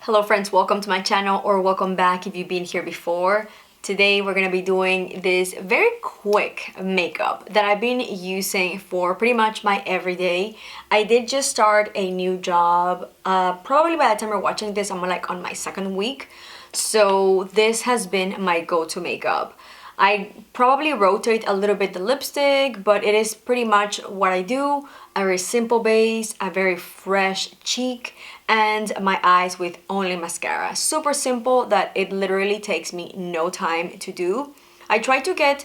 Hello friends, welcome to my channel, or welcome back if you've been here before. Today we're gonna be doing this very quick makeup that I've been using for pretty much my everyday. I did just start a new job. Probably by the time you're watching this, I'm like on my second week. So this has been my go-to makeup. I probably rotate a little bit the lipstick, but it is pretty much what I do. A very simple base, a very fresh cheek, and my eyes with only mascara. Super simple that it literally takes me no time to do. I try to get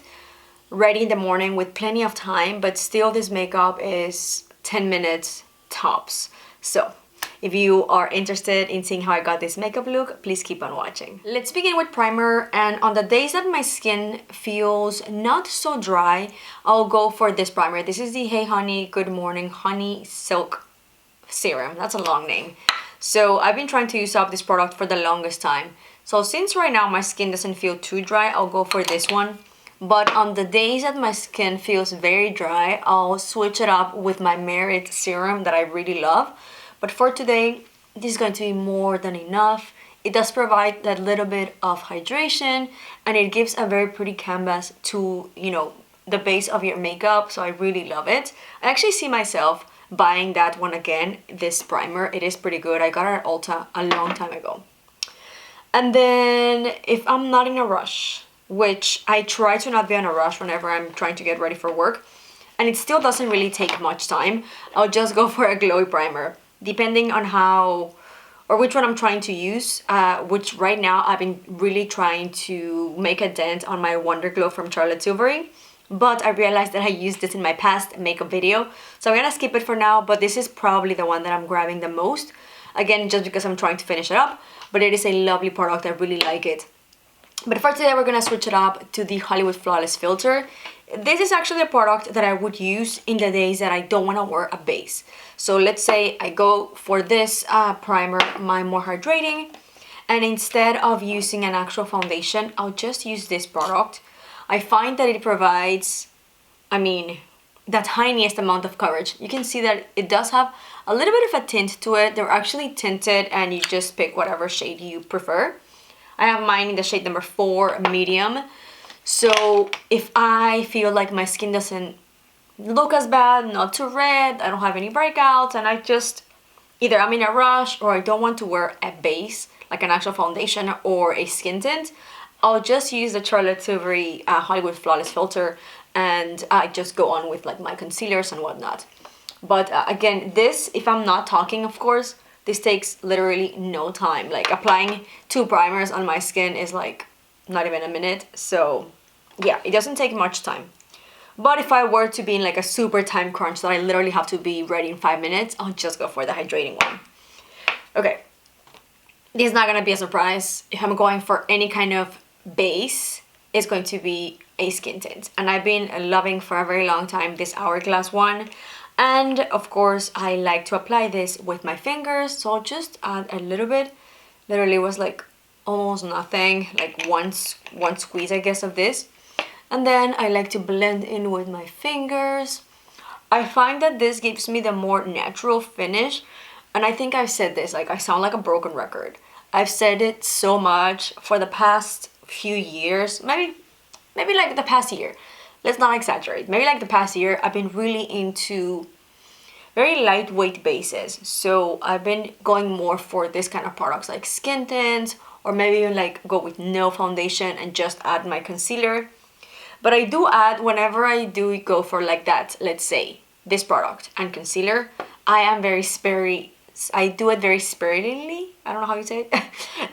ready in the morning with plenty of time, but still this makeup is 10 minutes tops. So if you are interested in seeing how I got this makeup look, please keep on watching. Let's begin with primer, and on the days that my skin feels not so dry, I'll go for this primer. This is the Hey Honey Good Morning Honey Silk Serum. That's a long name. So I've been trying to use up this product for the longest time. So since right now my skin doesn't feel too dry, I'll go for this one. But on the days that my skin feels very dry, I'll switch it up with my Merit Serum that I really love. But for today, this is going to be more than enough. It does provide that little bit of hydration, and it gives a very pretty canvas to, the base of your makeup. So I really love it. I actually see myself buying that one again, this primer. It is pretty good. I got it at Ulta a long time ago. And then if I'm not in a rush, which I try to not be in a rush whenever I'm trying to get ready for work, and it still doesn't really take much time, I'll just go for a glowy primer. Depending on how or which one I'm trying to use, which right now I've been really trying to make a dent on my Wonder Glow from Charlotte Tilbury, but I realized that I used this in my past makeup video, so I'm gonna skip it for now. But this is probably the one that I'm grabbing the most, again just because I'm trying to finish it up, but it is a lovely product. I really like it. But for today we're gonna switch it up to the Hollywood Flawless filter. This is actually a product that I would use in the days that I don't want to wear a base. So let's say I go for this primer, my more hydrating, and instead of using an actual foundation, I'll just use this product. I find that it provides, the tiniest amount of coverage. You can see that it does have a little bit of a tint to it. They're actually tinted, and you just pick whatever shade you prefer. I have mine in the shade number 4, medium. So if I feel like my skin doesn't look as bad, not too red, I don't have any breakouts, and I just, either I'm in a rush or I don't want to wear a base, like an actual foundation or a skin tint, I'll just use the Charlotte Tilbury Hollywood Flawless filter, and I just go on with like my concealers and whatnot. But again, this, if I'm not talking, of course, this takes literally no time. Like applying 2 primers on my skin is like not even a minute. So yeah, it doesn't take much time. But if I were to be in like a super time crunch that I literally have to be ready in 5 minutes, I'll just go for the hydrating one. Okay, this is not gonna be a surprise. If I'm going for any kind of base, it's going to be a skin tint, and I've been loving for a very long time this Hourglass one. And of course I like to apply this with my fingers, so I'll just add a little bit. Literally was like almost nothing, like one squeeze I guess of this, and then I like to blend in with my fingers. I find that this gives me the more natural finish, and I think I've said this, like I sound like a broken record. I've said it so much for the past few years, maybe like the past year. Let's not exaggerate. Maybe like the past year, I've been really into very lightweight bases. So I've been going more for this kind of products like skin tints, or maybe even like go with no foundation and just add my concealer. But I do add, whenever I do go for like that, let's say this product and concealer, I do it very sparingly. I don't know how you say it.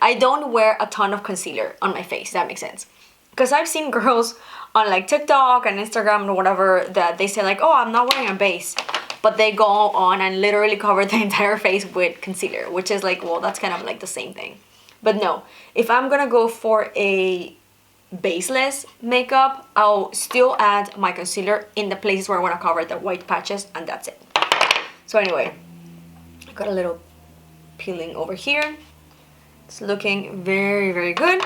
I don't wear a ton of concealer on my face, that makes sense. Because I've seen girls on like TikTok and Instagram or whatever that they say like, oh, I'm not wearing a base, but they go on and literally cover the entire face with concealer, which is like, well, that's kind of like the same thing. But no, if I'm gonna go for a baseless makeup, I'll still add my concealer in the places where I want to cover the white patches, and that's it. So anyway, I got a little peeling over here. It's looking very, very good.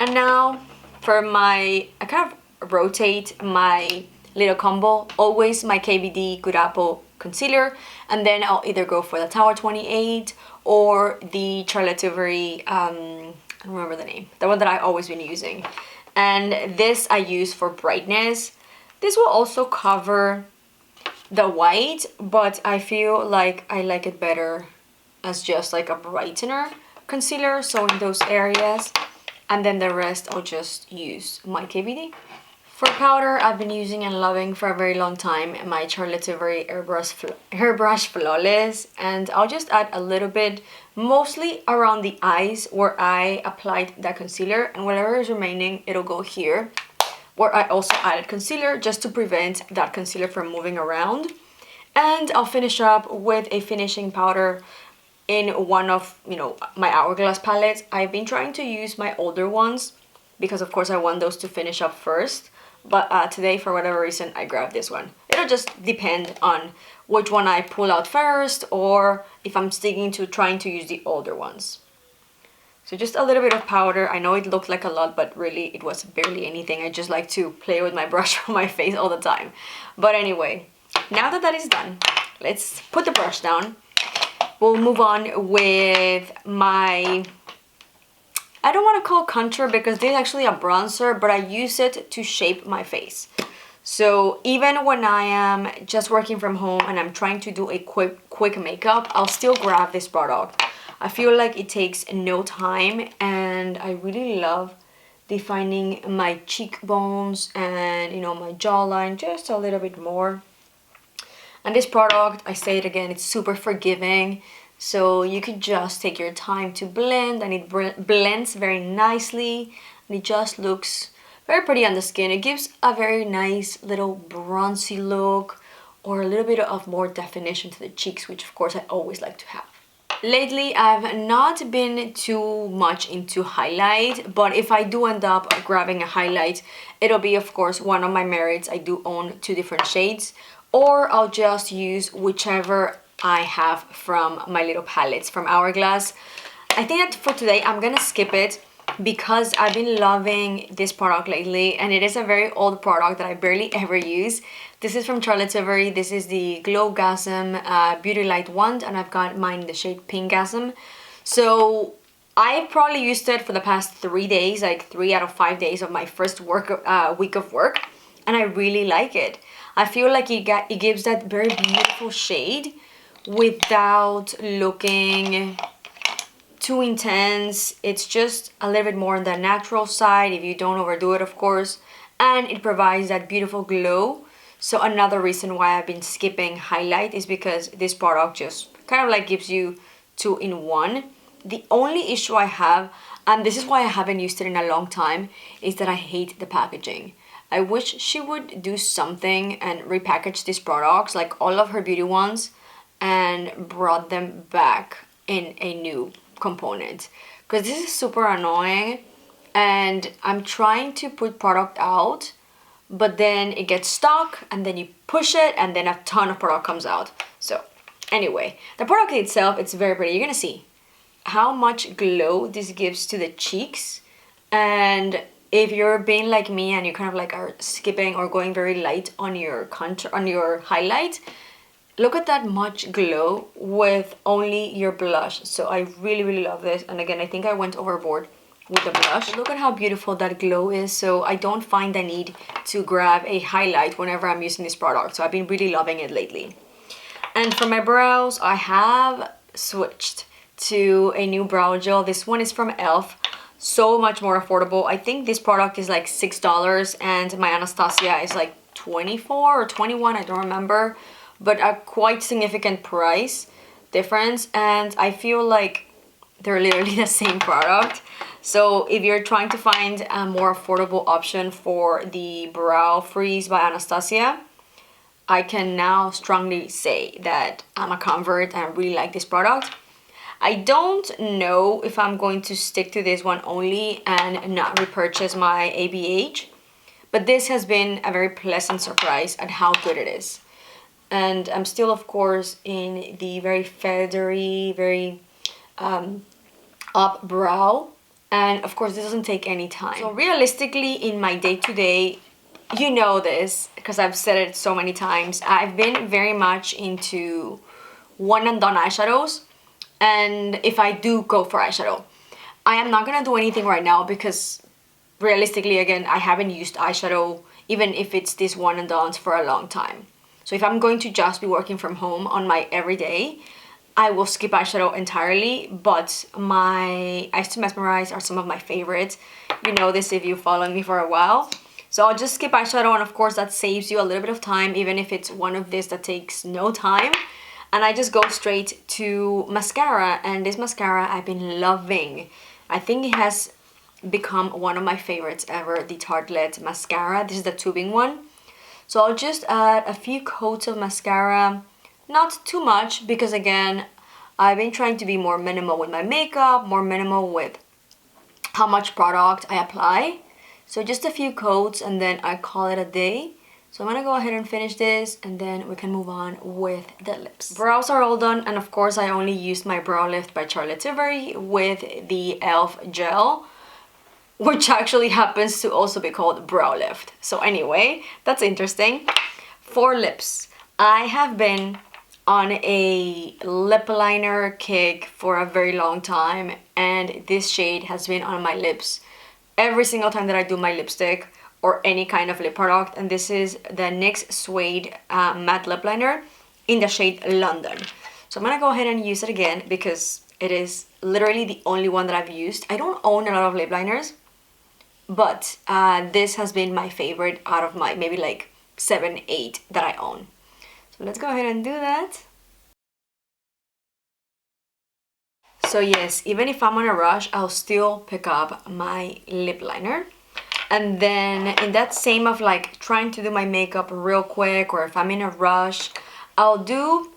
And now for I kind of rotate my little combo, always my KVD Good Apple concealer, and then I'll either go for the Tower 28 or the Charlotte Tilbury, I don't remember the name, the one that I always been using. And this I use for brightness. This will also cover the white, but I feel like I like it better as just like a brightener concealer, so in those areas. And then the rest I'll just use my KVD. For powder, I've been using and loving for a very long time my Charlotte Tilbury Airbrush Flawless, and I'll just add a little bit, mostly around the eyes where I applied that concealer, and whatever is remaining, it'll go here, where I also added concealer just to prevent that concealer from moving around. And I'll finish up with a finishing powder in one of, my Hourglass palettes. I've been trying to use my older ones because of course I want those to finish up first. But today, for whatever reason, I grabbed this one. It'll just depend on which one I pull out first, or if I'm sticking to trying to use the older ones. So just a little bit of powder. I know it looked like a lot, but really it was barely anything. I just like to play with my brush on my face all the time. But anyway, now that that is done, let's put the brush down. We'll move on with my, I don't want to call contour because this is actually a bronzer, but I use it to shape my face. So even when I am just working from home and I'm trying to do a quick makeup, I'll still grab this product. I feel like it takes no time, and I really love defining my cheekbones and my jawline just a little bit more. And this product, I say it again, it's super forgiving. So you could just take your time to blend, and it blends very nicely, and it just looks very pretty on the skin. It gives a very nice little bronzy look, or a little bit of more definition to the cheeks, which of course I always like to have. Lately, I've not been too much into highlight, but if I do end up grabbing a highlight, it'll be of course one of my Merits. I do own 2 different shades, or I'll just use whichever I have from my little palettes from Hourglass. I think that for today I'm gonna skip it because I've been loving this product lately, and it is a very old product that I barely ever use. This is from Charlotte Tilbury. This is the Glowgasm Beauty Light Wand, and I've got mine in the shade Pinkgasm. So I probably used it for the past 3 days, like 3 out of 5 days of my first week of work, and I really like it. I feel like it gives that very beautiful shade without looking too intense. It's just a little bit more on the natural side if you don't overdo it, of course, and it provides that beautiful glow. So another reason why I've been skipping highlight is because this product just kind of like gives you 2 in 1. The only issue I have, and this is why I haven't used it in a long time, is that I hate the packaging. I wish she would do something and repackage these products, like all of her beauty ones, and brought them back in a new component, because this is super annoying. And I'm trying to put product out, but then it gets stuck, and then you push it, and then a ton of product comes out. So anyway, the product itself, it's very pretty. You're gonna see how much glow this gives to the cheeks. And if you're being like me and you kind of like are skipping or going very light on your contour, on your highlight, look at that much glow with only your blush. So I really love this. And again, I think I went overboard with the blush. Look at how beautiful that glow is. So I don't find the need to grab a highlight whenever I'm using this product. So I've been really loving it lately. And for my brows, I have switched to a new brow gel. This one is from e.l.f. So much more affordable. I think this product is like $6, and my Anastasia is like 24 or 21, I don't remember, but a quite significant price difference. And I feel like they're literally the same product. So if you're trying to find a more affordable option for the Brow Freeze by Anastasia, I can now strongly say that I'm a convert and I really like this product. I don't know if I'm going to stick to this one only and not repurchase my ABH, but this has been a very pleasant surprise at how good it is. And I'm still, of course, in the very feathery, very up brow. And of course, this doesn't take any time. So realistically, in my day-to-day, you know this, because I've said it so many times, I've been very much into one and done eyeshadows. and if I do go for eyeshadow. I am not gonna do anything right now because realistically, again, I haven't used eyeshadow, even if it's this one and done, for a long time. So if I'm going to just be working from home on my everyday, I will skip eyeshadow entirely, but my Eyes to Mesmerize are some of my favorites. You know this if you followed me for a while. So I'll just skip eyeshadow, and of course that saves you a little bit of time, even if it's one of this that takes no time. And I just go straight to mascara, and this mascara I've been loving. I think it has become one of my favorites ever, the Tartelette mascara. This is the tubing one. So I'll just add a few coats of mascara, not too much, because again, I've been trying to be more minimal with my makeup, more minimal with how much product I apply. So just a few coats and then I call it a day. So I'm gonna go ahead and finish this, and then we can move on with the lips. Brows are all done, and of course I only used my brow lift by Charlotte Tilbury with the e.l.f. gel, which actually happens to also be called brow lift. So anyway, that's interesting. For lips, I have been on a lip liner kick for a very long time, and this shade has been on my lips every single time that I do my lipstick or any kind of lip product, and this is the NYX Suede matte lip liner in the shade London. So I'm gonna go ahead and use it again because it is literally the only one that I've used. I don't own a lot of lip liners, but this has been my favorite out of my maybe like 7, 8 that I own. So let's go ahead and do that. So yes, even if I'm on a rush, I'll still pick up my lip liner. And then in that same of like trying to do my makeup real quick, or if I'm in a rush, I'll do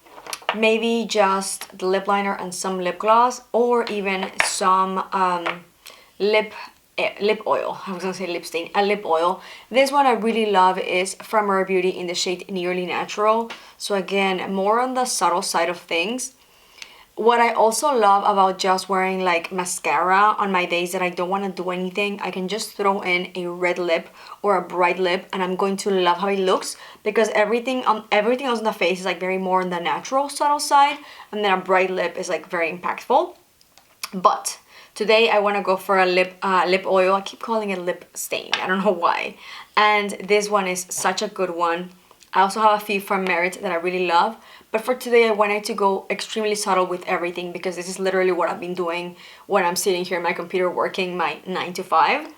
maybe just the lip liner and some lip gloss, or even some lip oil. I was gonna say lip stain, a lip oil. This one I really love is from Rare Beauty in the shade Nearly Natural. So again, more on the subtle side of things. What I also love about just wearing like mascara on my days that I don't want to do anything, I can just throw in a red lip or a bright lip, and I'm going to love how it looks, because everything else on the face is like very more on the natural subtle side, and then a bright lip is like very impactful. But today I want to go for a lip oil. I keep calling it lip stain, I don't know why. And this one is such a good one. I also have a few from Merit that I really love. But for today, I wanted to go extremely subtle with everything, because this is literally what I've been doing when I'm sitting here at my computer working my 9 to 5.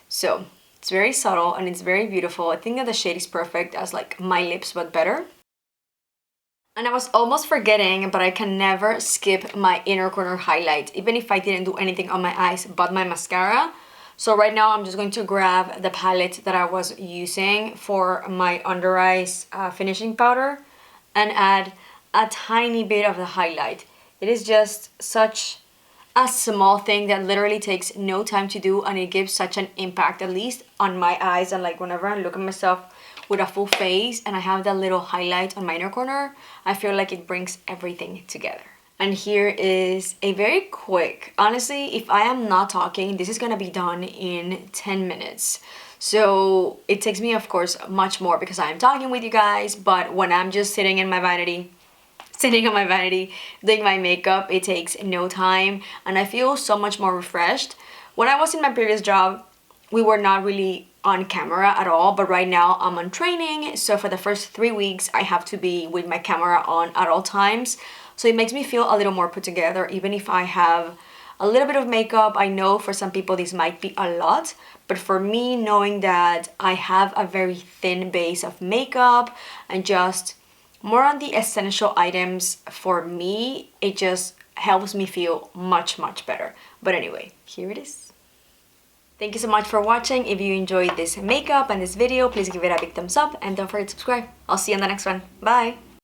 So it's very subtle and it's very beautiful. I think that the shade is perfect as like my lips, but better. And I was almost forgetting, but I can never skip my inner corner highlight, even if I didn't do anything on my eyes but my mascara. So right now I'm just going to grab the palette that I was using for my under eyes finishing powder and add a tiny bit of the highlight. It is just such a small thing that literally takes no time to do, and it gives such an impact, at least on my eyes. And like whenever I look at myself with a full face and I have that little highlight on my inner corner, I feel like it brings everything together. And here is a very quick, honestly, if I am not talking, this is gonna be done in 10 minutes. So it takes me, of course, much more because I'm talking with you guys, but when I'm just sitting on my vanity, doing my makeup, it takes no time, and I feel so much more refreshed. When I was in my previous job, we were not really on camera at all, but right now I'm on training, so for the first 3 weeks, I have to be with my camera on at all times. So it makes me feel a little more put together, even if I have a little bit of makeup. I know for some people this might be a lot, but for me, knowing that I have a very thin base of makeup and just more on the essential items, for me, it just helps me feel much, much better. But anyway, here it is. Thank you so much for watching. If you enjoyed this makeup and this video, please give it a big thumbs up and don't forget to subscribe. I'll see you on the next one. Bye!